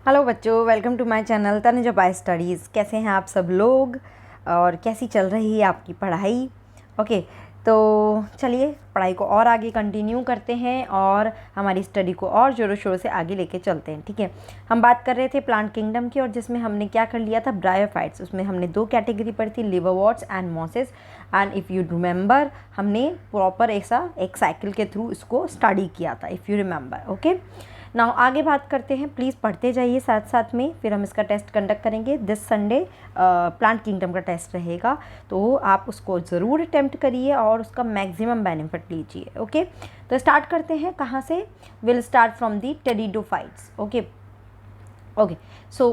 Hello बच्चों, welcome to my channel Tanuja by studies. कैसे हैं आप सब लोग और कैसी चल रही है आपकी पढ़ाई? ओके, तो चलिए पढ़ाई को और आगे कंटिन्यू करते हैं और हमारी स्टडी को और ज़ोरों शोरों से आगे लेके चलते हैं। ठीक है, हम बात कर रहे थे प्लांट किंगडम की और जिसमें हमने क्या कर लिया था, ब्रायोफाइट्स। उसमें हमने दो कैटेगरी पढ़ी थी, liverworts and mosses. And if you remember, हमने प्रॉपर ऐसा एक साइकिल के थ्रू इसको स्टडी किया था, if you remember. Okay, now आगे बात करते हैं। प्लीज़ पढ़ते जाइए साथ साथ में, फिर हम इसका टेस्ट कंडक्ट करेंगे। दिस संडे प्लांट किंगडम का टेस्ट रहेगा, तो आप उसको ज़रूर अटेम्प्ट करिए और उसका मैक्सिमम बेनिफिट लीजिए। ओके, तो स्टार्ट करते हैं। कहाँ से? Will start from the pteridophytes. Okay okay, so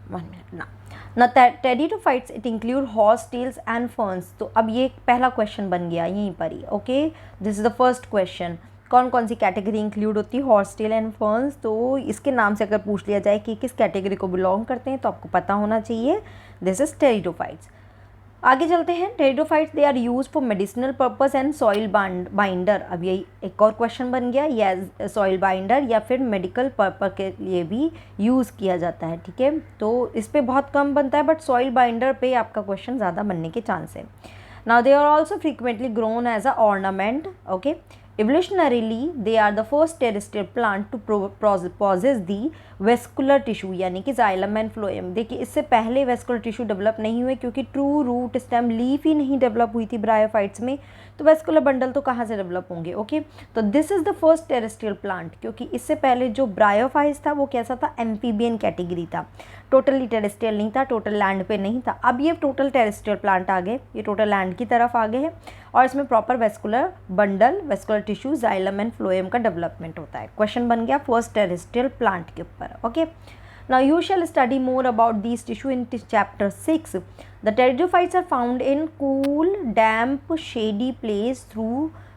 1 minute ना pteridophytes it include horse tails and ferns. तो अब ये पहला क्वेश्चन बन गया यहीं पर ही। Okay, this is the first question. कौन कौन सी कैटेगरी इंक्लूड होती है? Horse tail and ferns. तो इसके नाम से अगर पूछ लिया जाए कि किस कैटेगरी को बिलोंग करते हैं तो आपको पता होना चाहिए, दिस इज टेरिडोफाइट्स। आगे चलते हैं। Pteridophytes they are use for medicinal purpose and soil binder. अब यही एक और क्वेश्चन बन गया, या सॉइल बाइंडर या फिर मेडिकल पर्पस के लिए भी यूज़ किया जाता है। ठीक है, तो इस पर बहुत कम बनता है, बट सॉइल बाइंडर पे आपका क्वेश्चन ज़्यादा बनने के चांस है। Now they are also frequently grown as a ornament. Okay, evolutionarily they are the first terrestrial plant to possess the vascular tissue, यानी कि जाइलम एंड फ्लोएम। देखिए, इससे पहले वेस्कुलर टिश्यू डेवलप नहीं हुए क्योंकि ट्रू रूट स्टेम लीफ ही नहीं develop हुई थी ब्रायोफाइट्स में, तो वेस्कुलर बंडल तो कहाँ से डेवलप होंगे? ओके, तो this is the first terrestrial plant, क्योंकि इससे पहले जो ब्रायोफाइट्स था वो कैसा था? एम्फीबियन कैटेगरी था, टोटली टेरेस्ट्रियल नहीं था, टोटल लैंड पे नहीं था। अब ये टोटल टेरेस्ट्रियल प्लांट आ गए, ये टोटल लैंड की तरफ आ गए हैं और इसमें proper vascular bundle, vascular tissue, xylem and phloem का डेवलपमेंट होता है। क्वेश्चन बन गया फर्स्ट टेरेस्ट्रियल प्लांट के ऊपर। Okay, now you shall study more about these tissue in chapter 6. The pteridophytes are found in cool, damp, shady place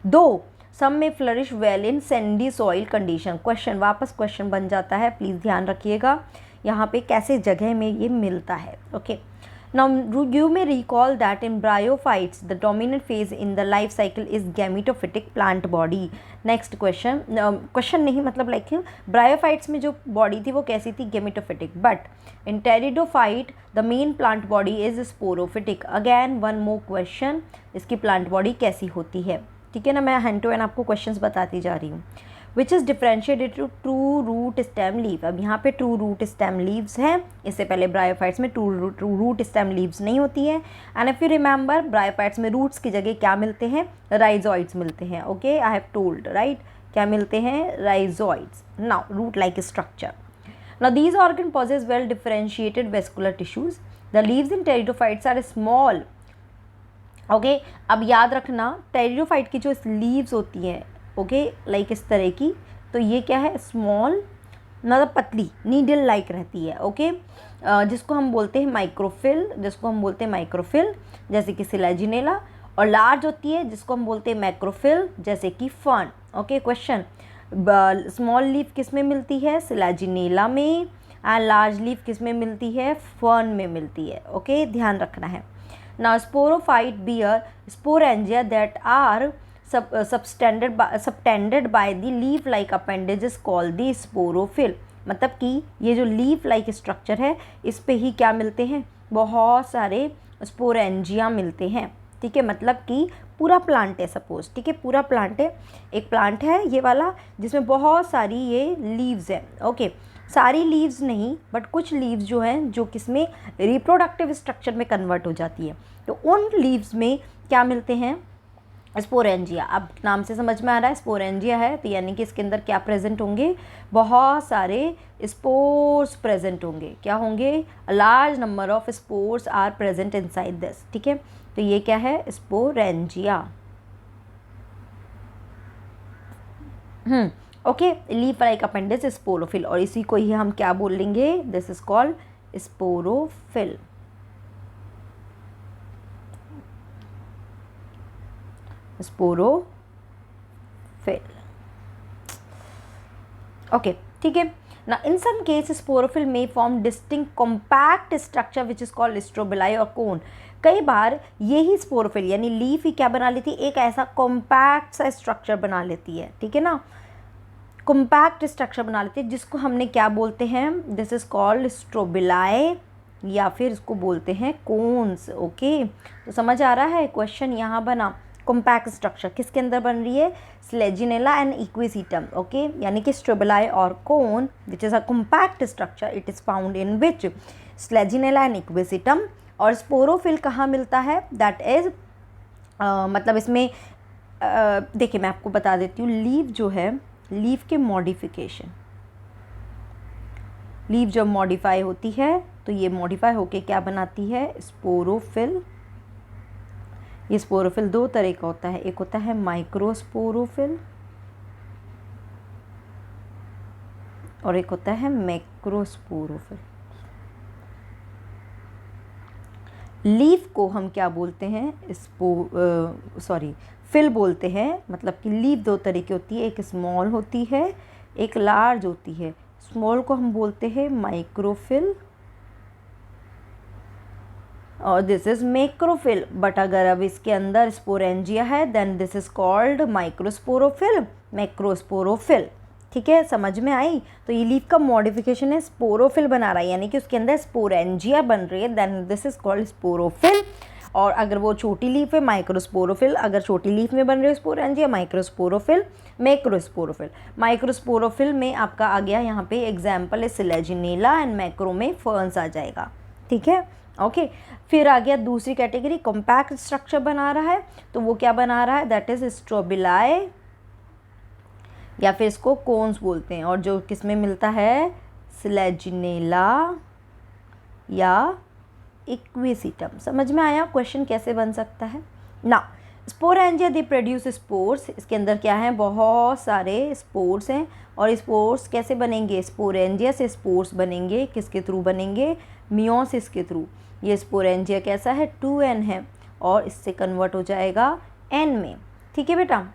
though some may flourish well in sandy soil condition. Question वापस question बन जाता है, please ध्यान रखिएगा यहाँ पे कैसे जगह में ये मिलता है। Okay, now you may recall that in bryophytes the dominant phase in the life cycle is gametophytic plant body. Next question, question नहीं मतलब लाइक ब्रायोफाइट्स में जो बॉडी थी वो कैसी थी? Gametophytic. But in pteridophyte the main plant body is sporophytic. Again one more question, इसकी plant body कैसी होती है? ठीक है ना, मैं हैंड टू हैंड आपको क्वेश्चंस बताती जा रही हूँ। Which is differentiated to true root stem leave. अब यहाँ पे ट्रू रूट स्टेम लीव्स हैं, इससे पहले ब्रायोफाइट्स में ट्रू रूट स्टेम लीव्स नहीं होती है। And if you remember, bryophytes में रूट्स की जगह क्या मिलते हैं? राइजोइड्स मिलते हैं। Okay, I have told right, क्या मिलते हैं? Rhizoids. Now root like structure. Now these organ possess well differentiated vascular tissues. The leaves in pteridophytes are small. Okay, अब याद रखना, टेरिडोफाइट की जो लीव्स होती हैं, ओके, लाइक इस तरह की, तो ये क्या है? स्मॉल, मतलब पतली, नीडल लाइक रहती है। ओके, जिसको हम बोलते हैं माइक्रोफिल, जैसे कि सिलेजिनेला। और लार्ज होती है जिसको हम बोलते हैं मैक्रोफिल, जैसे कि fern. Okay, question, small leaf किस में मिलती है? सिलेजिनेला में। एंड लार्ज लीफ किस में मिलती है? फर्न में मिलती है। ओके, ध्यान रखना है। Now sporophyte bear sporangia that are subtended by the leaf like appendages called the sporophyll। मतलब कि ये जो लीफ लाइक स्ट्रक्चर है, इस पे ही क्या मिलते हैं? बहुत सारे स्पोरेंजिया मिलते हैं। ठीक है, मतलब कि पूरा प्लांट है सपोज। ठीक है, पूरा प्लांट है, एक प्लांट है ये वाला जिसमें बहुत सारी ये लीव्स हैं। ओके, सारी लीव्स नहीं, बट कुछ लीव्स जो हैं जो किसमें? रिप्रोडक्टिव स्ट्रक्चर में कन्वर्ट हो जाती है, तो उन लीव्स में क्या मिलते हैं? स्पोरेंजिया। अब नाम से समझ में आ रहा है स्पोरेंजिया है, तो यानी कि इसके अंदर क्या प्रेजेंट होंगे? बहुत सारे स्पोर्स प्रेजेंट होंगे। क्या होंगे? A large number of spores are present inside this. ठीक है, तो ये क्या है? Sporangia. Okay, leaf like appendix sporophyll, और इसी को ही हम क्या बोलेंगे? This is called sporophyll. Sporophyll. Okay, ठीक है ना। इन सम केस स्पोरोफिल में form distinct compact structure which is called strobili और कोन। कई बार यही स्पोरोफिल यानी लीफ ही क्या बना लेती है? एक ऐसा कॉम्पैक्ट सा स्ट्रक्चर बना लेती है। ठीक है ना, कॉम्पैक्ट स्ट्रक्चर बना लेते हैं जिसको हमने क्या बोलते हैं, दिस इज़ कॉल्ड स्ट्रोबिलाई, या फिर इसको बोलते हैं कोन्स। ओके, तो समझ आ रहा है। क्वेश्चन यहाँ बना कॉम्पैक्ट स्ट्रक्चर किसके अंदर बन रही है, स्लेजिनेला एंड इक्विसिटम। ओके, यानी कि स्ट्रोबिलाई और cone which is a compact structure, it is found in which, Selaginella and Equisetum. और स्पोरोफिल कहाँ मिलता है, दैट इज़ मतलब इसमें देखिए मैं आपको बता देती हूँ, लीफ जो है, लीफ के मॉडिफिकेशन, लीफ जब मॉडिफाई होती है तो ये मॉडिफाई होके क्या बनाती है, स्पोरोफिल। ये स्पोरोफिल दो तरह का होता है, एक होता है माइक्रोस्पोरोफिल और एक होता है मैक्रोस्पोरोफिल। लीफ को हम क्या बोलते हैं, फिल बोलते हैं। मतलब कि लीफ दो तरह की होती है, एक स्मॉल होती है, एक लार्ज होती है। स्मॉल को हम बोलते हैं माइक्रोफिल और दिस इज मैक्रोफिल। बट अगर अब इसके अंदर स्पोरेंजिया है then this is called microsporophyll, macrosporophyll. ठीक है, समझ में आई। तो ये लीफ का मॉडिफिकेशन है, स्पोरोफिल बना रहा है, यानी कि उसके अंदर स्पोरेंजिया बन रही है, then this is called sporophyll. और अगर वो छोटी लीफ है माइक्रोस्पोरोफिल, अगर छोटी लीफ में बन रही है स्पोरेंजिया, माइक्रोस्पोरोफिल, मैक्रोस्पोरोफिल। माइक्रोस्पोरोफिल में आपका आ गया यहाँ पे एग्जाम्पल है स्लेजिनेला एंड मैक्रो में फर्न्स आ जाएगा। ठीक है, ओके। फिर आ गया दूसरी कैटेगरी, कॉम्पैक्ट स्ट्रक्चर बना रहा है, तो वो क्या बना रहा है, दैट इज स्ट्रोबिलाई या फिर इसको कोन्स बोलते हैं। और जो किस में मिलता है, स्लेजिनेला या इक्विसिटम। समझ में आया क्वेश्चन कैसे बन सकता है ना। स्पोरेंजिया दे प्रोड्यूस स्पोर्स, इसके अंदर क्या है, बहुत सारे स्पोर्स हैं। और स्पोर्स कैसे बनेंगे, स्पोरेंजिया से स्पोर्स बनेंगे, किसके थ्रू बनेंगे, मियोसिस के थ्रू। ये स्पोरेंजिया कैसा है, 2n है और इससे कन्वर्ट हो जाएगा n में। ठीक है बेटा,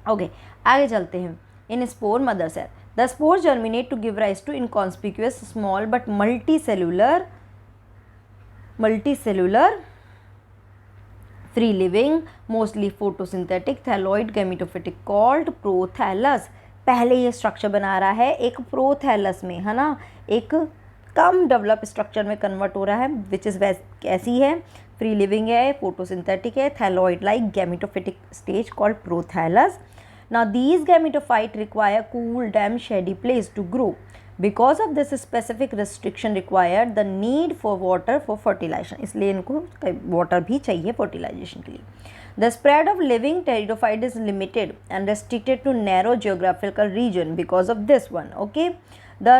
ओके। आगे चलते हैं। In spore mother cell the spore germinate to give rise to inconspicuous small but multicellular free living mostly photosynthetic thalloid gametophytic called prothallus. पहले ये स्ट्रक्चर बना रहा है एक प्रोथैलस में, है ना, एक कम डेवलप स्ट्रक्चर में कन्वर्ट हो रहा है, विच इज़ कैसी है, फ्री लिविंग है, फोटोसिंथेटिक है, thalloid like gametophytic stage called prothallus. Now these gametophyte require cool, damp, shady place to grow. Because of this specific restriction required the need for water for fertilization. इसलिए इनको water भी चाहिए fertilization के लिए. The spread of living pteridophyte is limited and restricted to narrow geographical region because of this one. Okay. The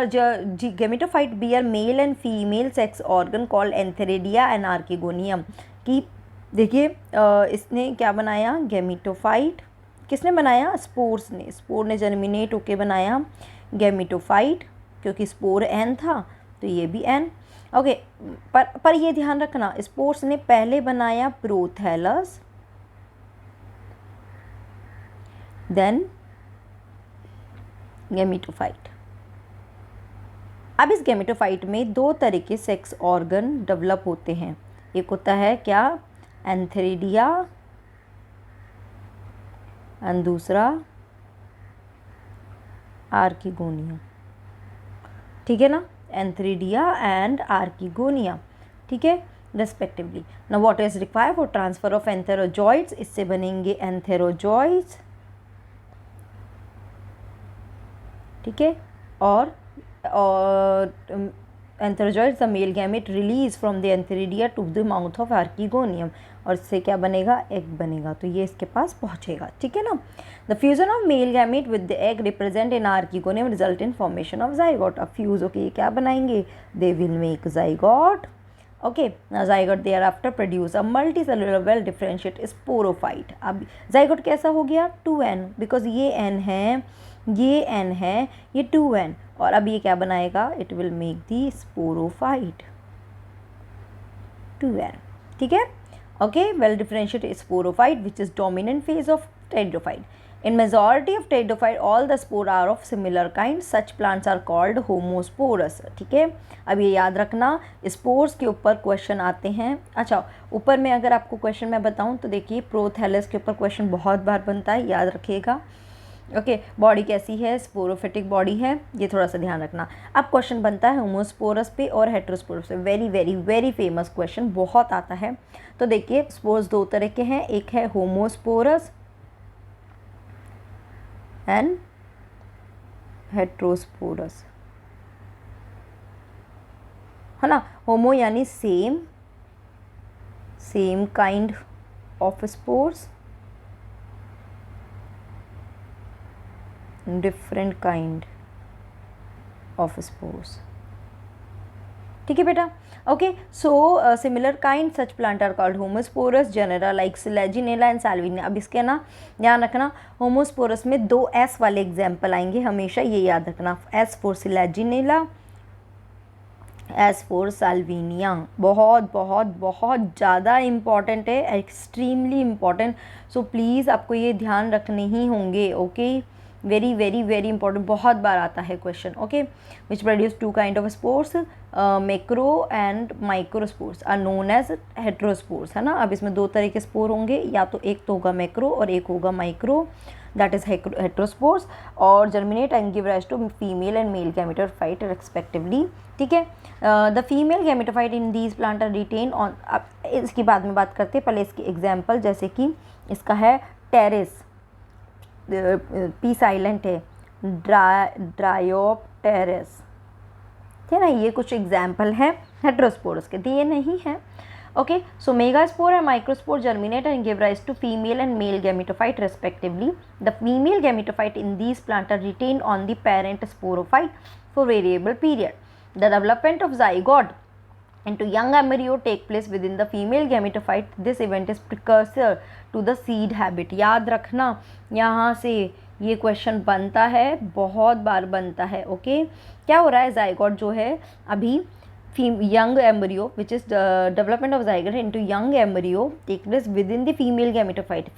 gametophyte bear male and female sex organ called antheridia and archegonium. कि देखिए इसने क्या बनाया, gametophyte किसने बनाया, spores ने। Spore ने germinate होके बनाया गैमेटोफाइट, क्योंकि स्पोर एन था तो ये भी एन। ओके, पर ये ध्यान रखना, स्पोर्स ने पहले बनाया प्रोथैलस देन गैमेटोफाइट। अब इस गैमेटोफाइट में दो तरह के सेक्स ऑर्गन डेवलप होते हैं, एक होता है क्या, एंथेरिडिया, एंड दूसरा आर्किगोनिया। ठीक है ना, एंथेरिडिया एंड आर्किगोनिया। ठीक है, respectively. Now what is required for transfer of antherozoids, इससे बनेंगे एंथेरोजॉइड्स। ठीक है, और antherozoids the male gamete release from the antheridia to the mouth of archegonium, और इससे क्या बनेगा, एग बनेगा, तो ये इसके पास पहुंचेगा। ठीक है ना। The fusion of male gamete with the egg represent in archegonium result in formation of zygote. अब फ्यूज होके ये क्या बनाएंगे, they will make zygote. Okay, zygote there after produce a multi cellular well differentiate sporophyte. अब zygote कैसा हो गया, 2n, because ये n है, ये n है, ये 2n, और अब ये क्या बनाएगा, it will make the sporophyte 2n। ठीक है, okay, well differentiated sporophyte which is dominant phase of pteridophyte. In majority of pteridophyte all the spore are of similar kind, such plants are called homosporous. ठीक है, अब ये याद रखना, spores के ऊपर क्वेश्चन आते हैं। अच्छा, ऊपर में अगर आपको क्वेश्चन मैं बताऊं तो देखिए प्रोथैलस के ऊपर क्वेश्चन बहुत बार बनता है, याद रखिएगा। ओके, बॉडी कैसी है, स्पोरोफिटिक बॉडी है, ये थोड़ा सा ध्यान रखना। अब क्वेश्चन बनता है होमोस्पोरस पे और हेट्रोस्पोरस पे, very very very famous question, बहुत आता है। तो देखिए स्पोर्स दो तरह के हैं, एक है होमोस्पोरस एंड हेट्रोस्पोरस, है ना। होमो यानी same, same kind of spores, different kind of spores, ठीक है बेटा। Okay, so similar kind such plant are called homosporous genera like Selaginella and Salvinia. अब इसके ना ध्यान रखना, होमोस्पोरस में 2 एस वाले एग्जाम्पल आएंगे, हमेशा ये याद रखना, S for Selaginella, S for Salvinia. बहुत बहुत बहुत ज़्यादा इम्पॉर्टेंट है, एक्सट्रीमली इम्पॉर्टेंट। सो प्लीज़ आपको ये ध्यान रखने ही होंगे। Okay, very very very important, बहुत बार आता है question. Okay, which produce 2 kind of spores, macro and micro spores are known as heterospores, है ना। अब इसमें 2 तरह के स्पोर होंगे, या तो एक तो होगा मैक्रो और एक होगा माइक्रो, दैट इज हेट्रोस्पोर्स, और germinate and give rise to female and male gametophyte respectively, ठीक है। The female gametophyte in these plant are retain on, अब इसकी बाद में बात करते हैं, पहले इसकी एग्जाम्पल, जैसे कि इसका है टेरेस, पी साइलेंट है, ड्रायोप्टेरस, ठीक है ना। ये कुछ एग्जाम्पल हैं हेट्रोस्पोर्स के, दिए नहीं हैं। Okay, so megaspore and microspore germinate and give rise to female and male gametophyte respectively. The female gametophyte in these plant are retain on the parent sporophyte for variable period. The development of zygote into young embryo take place within the female gametophyte. This event is precursor to the seed habit. याद रखना, यहाँ से ये question बनता है, बहुत बार बनता है। ओके, क्या हो रहा है, जाइगोट जो है अभी young embryo which is the development of zygote into young embryo take place within the female gametophyte,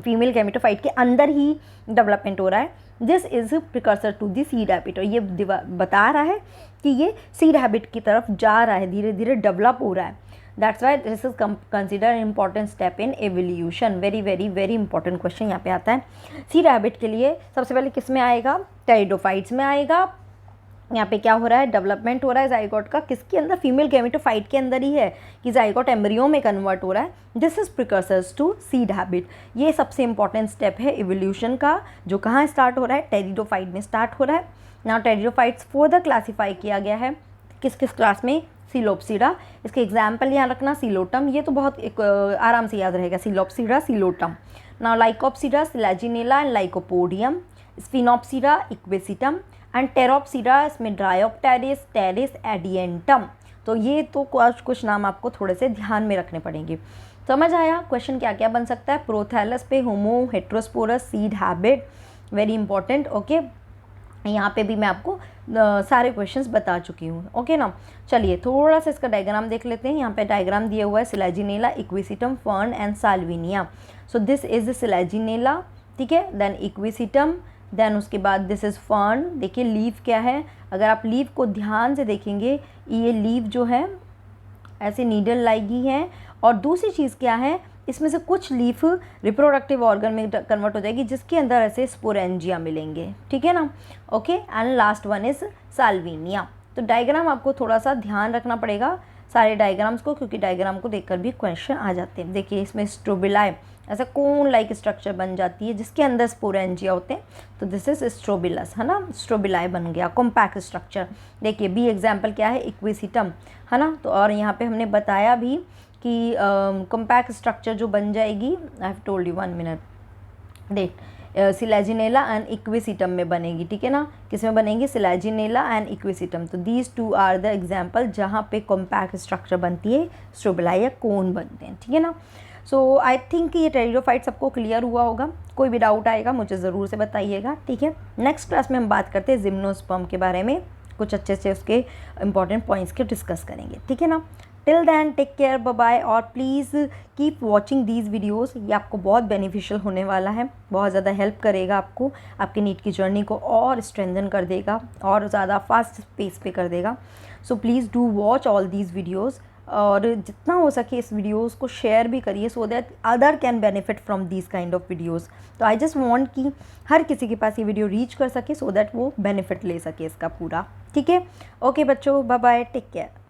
female gametophyte के अंदर ही डेवलपमेंट हो रहा है। This is precursor to the seed habit, और ये बता रहा है कि ये सीड हैबिट की तरफ जा रहा है, धीरे धीरे डेवलप हो रहा है। That's why this is consider important step in evolution. Very very very important question यहाँ पे आता है। सीड हैबिट के लिए सबसे पहले किस में आएगा, टेरिडोफाइट्स में आएगा। यहाँ पे क्या हो रहा है, डेवलपमेंट हो रहा है जाइगोट का, किसके अंदर, फीमेल गैमेटोफाइट के अंदर ही है, कि जाइगोट एम्ब्रियो में कन्वर्ट हो रहा है। This is precursors to seed habit. ये सबसे इंपॉर्टेंट स्टेप है एवोल्यूशन का, जो कहाँ स्टार्ट हो रहा है, टेरिडोफाइट में स्टार्ट हो रहा है। नाउ टेरिडोफाइट्स फर्दर क्लासीफाई किया गया है किस किस क्लास में, सिलोप्सिडा। इसके एग्जाम्पल यहाँ रखना, सिलोटम, ये तो बहुत आराम से याद रहेगा, Psilopsida, Psilotum. Now Lycopsida, Selaginella and Lycopodium, Sphenopsida, Equisetum and Pteropsida, इसमें ड्रायोप्टेरिस, टेरिस, एडियंटम। तो ये तो कुछ नाम आपको थोड़े से ध्यान में रखने पड़ेंगे। समझ आया क्वेश्चन क्या क्या बन सकता है, प्रोथैलस पे homo, heterosporous, seed habit, very important. Okay, यहाँ पे भी मैं आपको सारे क्वेश्चंस बता चुकी हूँ। ओके ना, चलिए थोड़ा सा इसका डायग्राम देख लेते हैं। यहाँ पे डायग्राम दिया हुआ है, Selaginella, equisetum, fern and Salvinia. So this is Selaginella, ठीक है, देन इक्विसिटम, देन उसके बाद दिस इज़ फर्न। देखिए लीव क्या है, अगर आप लीव को ध्यान से देखेंगे, ये लीव जो है ऐसे नीडल लाइगी है, और दूसरी चीज़ क्या है, इसमें से कुछ लीफ रिप्रोडक्टिव ऑर्गन में कन्वर्ट हो जाएगी, जिसके अंदर ऐसे स्पोरेंजिया मिलेंगे, ठीक है ना। Okay, and last one is Salvinia. तो डायग्राम आपको थोड़ा सा ध्यान रखना पड़ेगा सारे डायग्राम्स को, क्योंकि डायग्राम को देखकर भी क्वेश्चन आ जाते हैं। देखिए इसमें स्ट्रोबिलाई, ऐसा कोन लाइक स्ट्रक्चर बन जाती है जिसके अंदर स्पोरेंजिया होते हैं, तो दिस इज स्ट्रोबिलस, है ना, स्ट्रोबिलाई बन गया, कॉम्पैक्ट स्ट्रक्चर। देखिए बी एग्जाम्पल क्या है, इक्विसिटम, है ना। तो और यहाँ पे हमने बताया भी कि कॉम्पैक्ट स्ट्रक्चर जो बन जाएगी, आई हैव टोल्ड यू, 1 मिनट, देख, सिलेजिनेला एंड इक्विसिटम में बनेगी, ठीक है ना। किस में बनेगी, सिलेजिनेला एंड इक्विसिटम। तो दीज 2 आर द एग्जाम्पल जहाँ पे कॉम्पैक्ट स्ट्रक्चर बनती है, स्ट्रोबिलाई या कोन बनते हैं, ठीक है ना। सो आई थिंक ये टेरिडोफाइट सबको क्लियर हुआ होगा। कोई भी डाउट आएगा मुझे ज़रूर से बताइएगा, ठीक है। नेक्स्ट क्लास में हम बात करते हैं जिम्नोस्पर्म के बारे में, कुछ अच्छे से उसके इंपॉर्टेंट पॉइंट्स के डिस्कस करेंगे, ठीक है ना। Till then take care, bye bye, और please keep watching these videos. ये आपको बहुत बेनिफिशियल होने वाला है, बहुत ज़्यादा हेल्प करेगा आपको, आपके नीट की जर्नी को और स्ट्रेंथन कर देगा और ज़्यादा फास्ट पेस पे कर देगा। So please do watch all these videos. और जितना हो सके इस वीडियोस को शेयर भी करिए, so that other can benefit from these kind of videos. तो आई जस्ट वांट कि हर किसी के पास ये वीडियो रीच कर सके, सो दैट वो बेनिफिट ले सके इसका पूरा। ठीक है, ओके बच्चों, बाय बाय, टेक केयर।